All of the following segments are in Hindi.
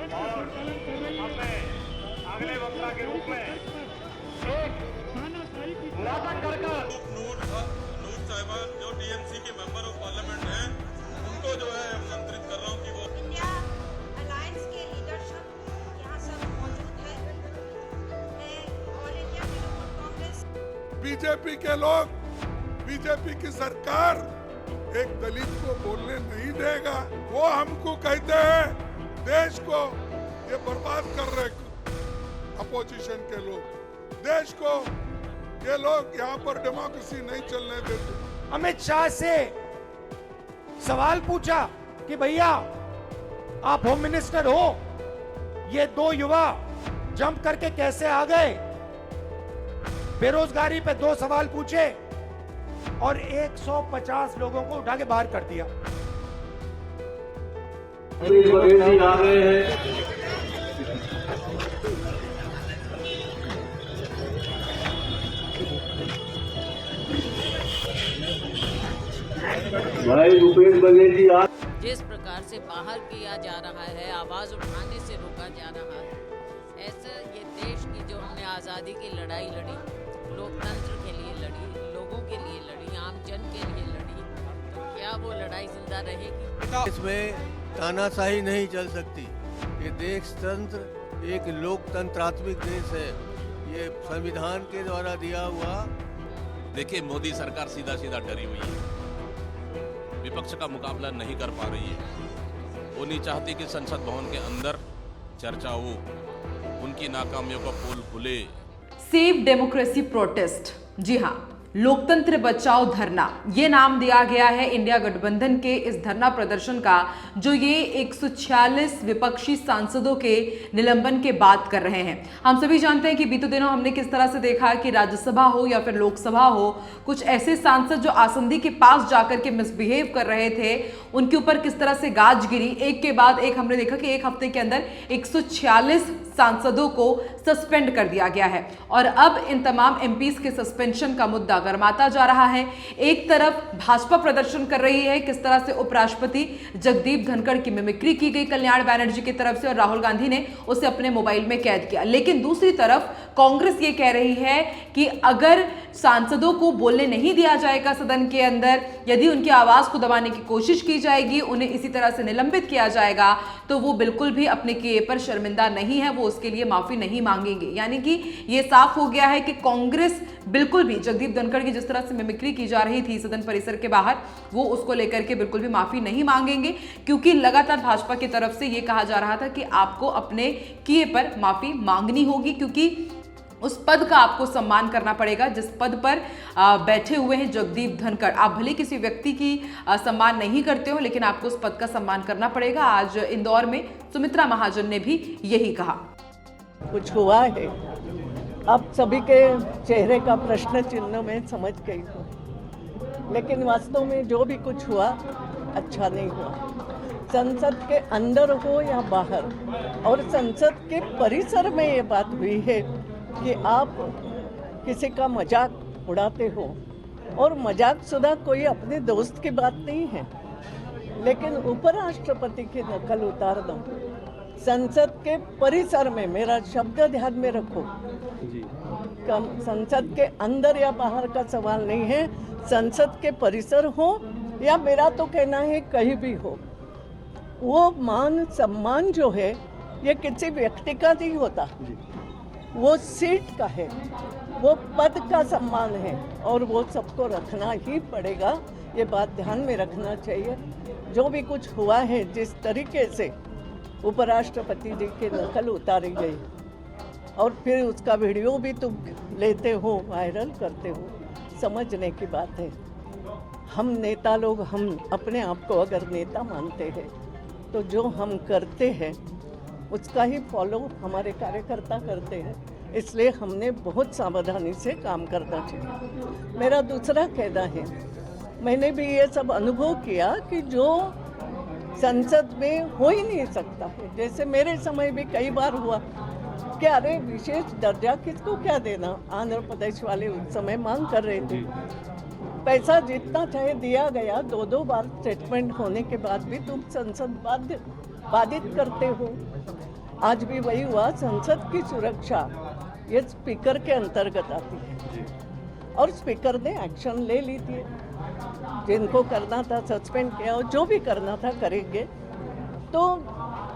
और अपने अगले वक्ता के रूप में एक नाटक कर नूर साहिबान जो डीएमसी के मेंबर ऑफ पार्लियामेंट हैं उनको जो है आमंत्रित कर रहा हूँ कि वो इंडिया अलायंस के लीडरशिप यहाँ सब मौजूद है। मैं all India Trinamool Congress BJP के लोग, बीजेपी की सरकार एक दलित को बोलने नहीं देगा। वो हमको कहते हैं देश को ये बर्बाद कर रहे अपोजिशन के लोग, देश को ये लोग यहाँ पर डेमोक्रेसी नहीं चलने देते। अमित शाह से सवाल पूछा कि भैया आप होम मिनिस्टर हो, ये दो युवा जंप करके कैसे आ गए। बेरोजगारी पे दो सवाल पूछे और 150 लोगों को उठा के बाहर कर दिया। आ गए हैं। भाई भूपेश बघेल जी आ जिस प्रकार से बाहर किया जा रहा है, आवाज उठाने से रोका जा रहा है, ऐसा ये देश की जो हमने आज़ादी की लड़ाई लड़ी, लोकतंत्र के लिए लड़ी, लोगों के लिए लड़ी, आम जन के लिए लड़ी, तो क्या वो लड़ाई जिंदा रहेगी? इसमें तानाशाही नहीं चल सकती। ये देश तंत्र एक लोकतंत्रात्मक देश है। ये संविधान के द्वारा दिया हुआ। देखिए, मोदी सरकार सीधा सीधा डरी हुई है, विपक्ष का मुकाबला नहीं कर पा रही है। वो नहीं चाहती कि संसद भवन के अंदर चर्चा हो, उनकी नाकामियों का पोल खुले। सेव डेमोक्रेसी प्रोटेस्ट, जी हाँ, लोकतंत्र बचाओ धरना, ये नाम दिया गया है इंडिया गठबंधन के इस धरना प्रदर्शन का, जो ये 146 विपक्षी सांसदों के निलंबन के बात कर रहे हैं। हम सभी जानते हैं कि बीते दिनों हमने किस तरह से देखा कि राज्यसभा हो या फिर लोकसभा हो, कुछ ऐसे सांसद जो आसंदी के पास जाकर के मिसबिहेव कर रहे थे, उनके ऊपर किस तरह से गाज गिरी। एक के बाद एक हमने देखा कि एक हफ्ते के अंदर 146 सांसदों को सस्पेंड कर दिया गया है और अब इन तमाम एमपीज के सस्पेंशन का मुद्दा गरमाता जा रहा है। एक तरफ भाजपा प्रदर्शन कर रही है किस तरह से उपराष्ट्रपति जगदीप धनखड़ की मिमिक्री की गई कल्याण बैनर्जी की तरफ से और राहुल गांधी ने उसे अपने मोबाइल में कैद किया, लेकिन दूसरी तरफ कांग्रेस ये कह रही है कि अगर सांसदों को बोलने नहीं दिया जाएगा सदन के अंदर, यदि उनकी आवाज को दबाने की कोशिश की जाएगी, उन्हें इसी तरह से निलंबित किया जाएगा, तो वो बिल्कुल भी अपने किए पर शर्मिंदा नहीं है, वो उसके लिए माफी नहीं मांगेंगे। यानी कि ये साफ हो गया है कि कांग्रेस बिल्कुल भी जगदीप धनखड़ की जिस तरह से मिमिक्री की जा रही थी सदन परिसर के बाहर, वो उसको लेकर के बिल्कुल भी माफी नहीं मांगेंगे, क्योंकि लगातार भाजपा की तरफ से ये कहा जा रहा था कि आपको अपने किए पर माफी मांगनी होगी, क्योंकि उस पद का आपको सम्मान करना पड़ेगा जिस पद पर बैठे हुए हैं जगदीप धनखड़। आप भले किसी व्यक्ति की सम्मान नहीं करते हो, लेकिन आपको उस पद का सम्मान करना पड़ेगा। आज इंदौर में सुमित्रा महाजन ने भी यही कहा। कुछ हुआ है, अब सभी के चेहरे का प्रश्न चिन्ह में समझ गई हूँ, लेकिन वास्तव में जो भी कुछ हुआ अच्छा नहीं हुआ। संसद के अंदर हो या बाहर, और संसद के परिसर में ये बात हुई है कि आप किसी का मजाक उड़ाते हो, और मजाक शुदा कोई अपने दोस्त की बात नहीं है, लेकिन उपराष्ट्रपति की नकल उतार दो संसद के परिसर में। मेरा शब्द ध्यान में रखो, संसद के अंदर या बाहर का सवाल नहीं है, संसद के परिसर हो या मेरा तो कहना है कहीं भी हो, वो मान सम्मान जो है ये किसी व्यक्ति का नहीं होता, वो सीट का है, वो पद का सम्मान है, और वो सबको रखना ही पड़ेगा। ये बात ध्यान में रखना चाहिए। जो भी कुछ हुआ है, जिस तरीके से उपराष्ट्रपति जी की नकल उतारी गई और फिर उसका वीडियो भी तुम लेते हो, वायरल करते हो, समझने की बात है। हम नेता लोग, हम अपने आप को अगर नेता मानते हैं तो जो हम करते हैं उसका ही फॉलो हमारे कार्यकर्ता करते हैं, इसलिए हमने बहुत सावधानी से काम करना चाहिए। मेरा दूसरा कहना है, मैंने भी ये सब अनुभव किया कि जो संसद में हो ही नहीं सकता है, जैसे मेरे समय भी कई बार हुआ कि अरे विशेष दर्जा किसको क्या देना, आंध्र प्रदेश वाले उस समय मांग कर रहे थे, पैसा जितना चाहे दिया गया, 2-2 बार स्टेटमेंट होने के बाद भी तुम संसद बाधित करते हो। आज भी वही हुआ। संसद की सुरक्षा ये स्पीकर के अंतर्गत आती है और स्पीकर ने एक्शन ले ली थी। जिनको करना था सस्पेंड किया और जो भी करना था करेंगे। तो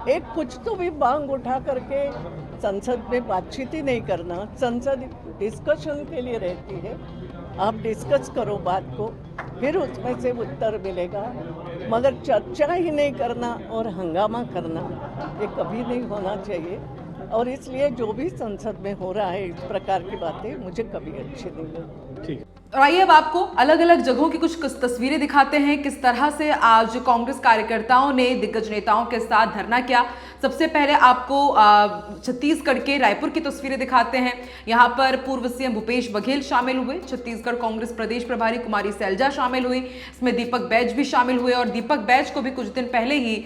एक कुछ तो भी मांग उठा करके संसद में बातचीत ही नहीं करना। संसद डिस्कशन के लिए रहती है, आप डिस्कस करो बात को, फिर उसमें से उत्तर मिलेगा। मगर चर्चा ही नहीं करना और हंगामा करना ये कभी नहीं होना चाहिए। और इसलिए जो भी संसद में हो रहा है इस प्रकार की बातें मुझे कभी अच्छी नहीं लगती। और आइए अब आपको अलग अलग जगहों की कुछ तस्वीरें दिखाते हैं, किस तरह से आज कांग्रेस कार्यकर्ताओं ने दिग्गज नेताओं के साथ धरना किया। सबसे पहले आपको छत्तीसगढ़ के रायपुर की तस्वीरें दिखाते हैं। यहां पर पूर्व सीएम भूपेश बघेल शामिल हुए, छत्तीसगढ़ कांग्रेस प्रदेश प्रभारी कुमारी सैलजा शामिल हुई, इसमें दीपक बैज भी शामिल हुए। और दीपक बैज को भी कुछ दिन पहले ही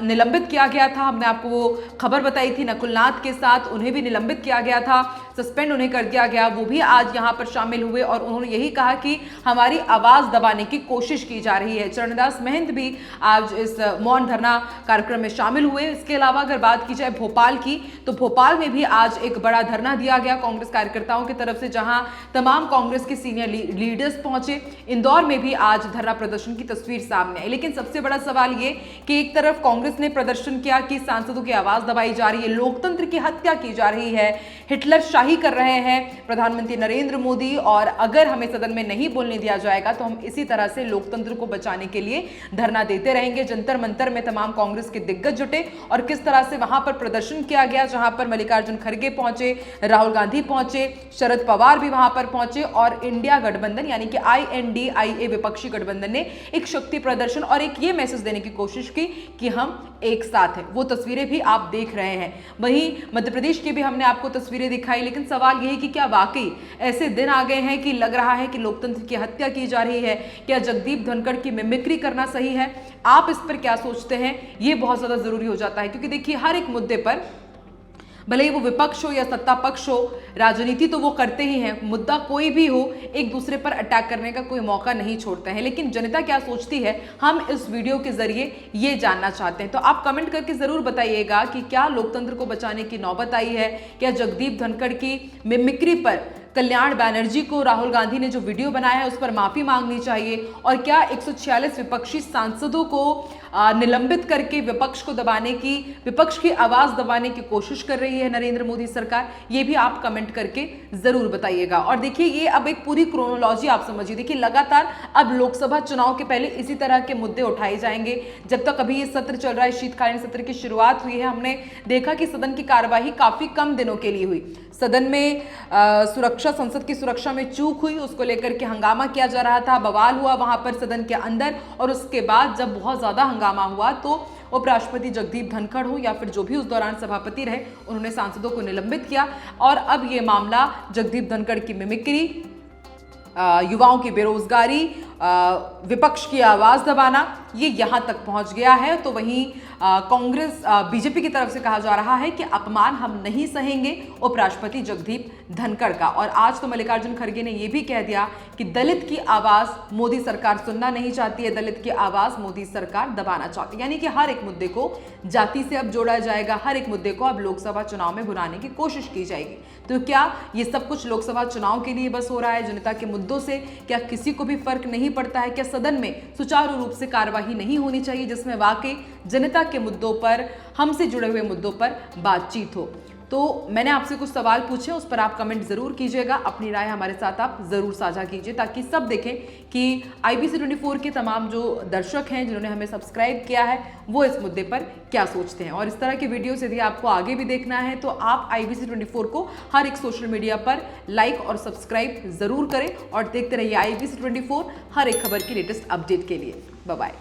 निलंबित किया गया था। हमने आपको वो खबर बताई थी नकुलनाथ के साथ, उन्हें भी निलंबित किया गया था, सस्पेंड उन्हें कर दिया गया। वो भी आज यहाँ पर शामिल हुए और उन्होंने यही कहा कि हमारी आवाज दबाने की कोशिश की जा रही है। चरणदास महंत भी आज इस मौन धरना कार्यक्रम में शामिल हुए। इसके अलावा अगर बात की जाए भोपाल की, तो भोपाल में भी आज एक बड़ा धरना दिया गया कांग्रेस कार्यकर्ताओं की तरफ से, जहां तमाम कांग्रेस के सीनियर लीडर्स पहुंचे। इंदौर में भी आज धरना प्रदर्शन की तस्वीर सामने आई। लेकिन सबसे बड़ा सवाल ये कि एक तरफ कांग्रेस ने प्रदर्शन किया कि सांसदों की आवाज दबाई जा रही है, लोकतंत्र की हत्या की जा रही है, हिटलर शाही कर रहे हैं प्रधानमंत्री नरेंद्र मोदी, और अगर हमें सदन में नहीं बोलने दिया जाएगा तो हम इसी तरह से लोकतंत्र को बचाने के लिए धरना देते रहेंगे। जंतर मंतर में तमाम कांग्रेस के दिग्गज जुटे और किस तरह से वहां पर प्रदर्शन किया गया, जहां पर मल्लिकार्जुन खड़गे पहुंचे, राहुल गांधी पहुंचे, शरद पवार भी वहां पर पहुंचे और इंडिया गठबंधन यानी कि INDIA विपक्षी गठबंधन ने एक शक्ति प्रदर्शन और एक ये मैसेज देने की कोशिश की कि हम एक साथ हैं। वो तस्वीरें भी आप देख रहे हैं। वहीं मध्य प्रदेश की भी हमने आपको तस्वीरें दिखाई। लेकिन सवाल यह है कि क्या वाकई ऐसे दिन आ गए हैं कि लग रहा है कि लोकतंत्र की हत्या की जा रही है? क्या जगदीप धनखड़ की मिमिक्री करना सही है? आप इस पर क्या सोचते हैं? ये बहुत ज्यादा जरूरी हो जाता है, क्योंकि देखिए हर एक मुद्दे पर, भले ही वो विपक्ष हो या सत्ता पक्ष हो, राजनीति तो वो करते ही हैं। मुद्दा कोई भी हो, एक दूसरे पर अटैक करने का कोई मौका नहीं छोड़ते हैं। लेकिन जनता क्या सोचती है, हम इस वीडियो के जरिए ये जानना चाहते हैं। तो आप कमेंट करके जरूर बताइएगा कि क्या लोकतंत्र को बचाने की नौबत आई है? क्या जगदीप धनखड़ की मिमिक्री पर कल्याण बैनर्जी को राहुल गांधी ने जो वीडियो बनाया है उस पर माफी मांगनी चाहिए? और क्या 146 विपक्षी सांसदों को निलंबित करके विपक्ष को दबाने की, विपक्ष की आवाज दबाने की कोशिश कर रही है नरेंद्र मोदी सरकार? ये भी आप कमेंट करके जरूर बताइएगा। और देखिए ये अब एक पूरी क्रोनोलॉजी आप समझिए। देखिए लगातार अब लोकसभा चुनाव के पहले इसी तरह के मुद्दे उठाए जाएंगे। जब तक अभी ये सत्र चल रहा है, शीतकालीन सत्र की शुरुआत हुई है, हमने देखा कि सदन की कार्यवाही काफी कम दिनों के लिए हुई। सदन में सुरक्षा, संसद की सुरक्षा में चूक हुई, उसको लेकर के हंगामा किया जा रहा था, बवाल हुआ वहां पर सदन के अंदर। और उसके बाद जब बहुत ज्यादा हंगामा हुआ तो उपराष्ट्रपति जगदीप धनखड़ हो या फिर जो भी उस दौरान सभापति रहे, उन्होंने सांसदों को निलंबित किया। और अब ये मामला जगदीप धनखड़ की मिमिक्री, युवाओं की बेरोजगारी, विपक्ष की आवाज दबाना, ये यहां तक पहुंच गया है। तो वहीं कांग्रेस, बीजेपी की तरफ से कहा जा रहा है कि अपमान हम नहीं सहेंगे उपराष्ट्रपति जगदीप धनखड़ का। और आज तो मल्लिकार्जुन खड़गे ने यह भी कह दिया कि दलित की आवाज मोदी सरकार सुनना नहीं चाहती है, दलित की आवाज मोदी सरकार दबाना चाहती है। यानी कि हर एक मुद्दे को जाति से अब जोड़ा जाएगा, हर एक मुद्दे को अब लोकसभा चुनाव में भुनाने की कोशिश की जाएगी। तो क्या ये सब कुछ लोकसभा चुनाव के लिए बस हो रहा है? जनता के मुद्दों से क्या किसी को भी फर्क नहीं पड़ता है? क्या सदन में सुचारू रूप से कार्यवाही नहीं होनी चाहिए जिसमें वाकई जनता के मुद्दों पर, हमसे जुड़े हुए मुद्दों पर बातचीत हो? तो मैंने आपसे कुछ सवाल पूछे, उस पर आप कमेंट जरूर कीजिएगा, अपनी राय हमारे साथ आप जरूर साझा कीजिए ताकि सब देखें कि IBC 24 के तमाम जो दर्शक हैं जिन्होंने हमें सब्सक्राइब किया है वो इस मुद्दे पर क्या सोचते हैं। और इस तरह के वीडियोस यदि आपको आगे भी देखना है तो आप IBC 24 को हर एक सोशल मीडिया पर लाइक और सब्सक्राइब जरूर करें और देखते रहिए IBC 24 हर एक खबर की लेटेस्ट अपडेट के लिए। Bye bye.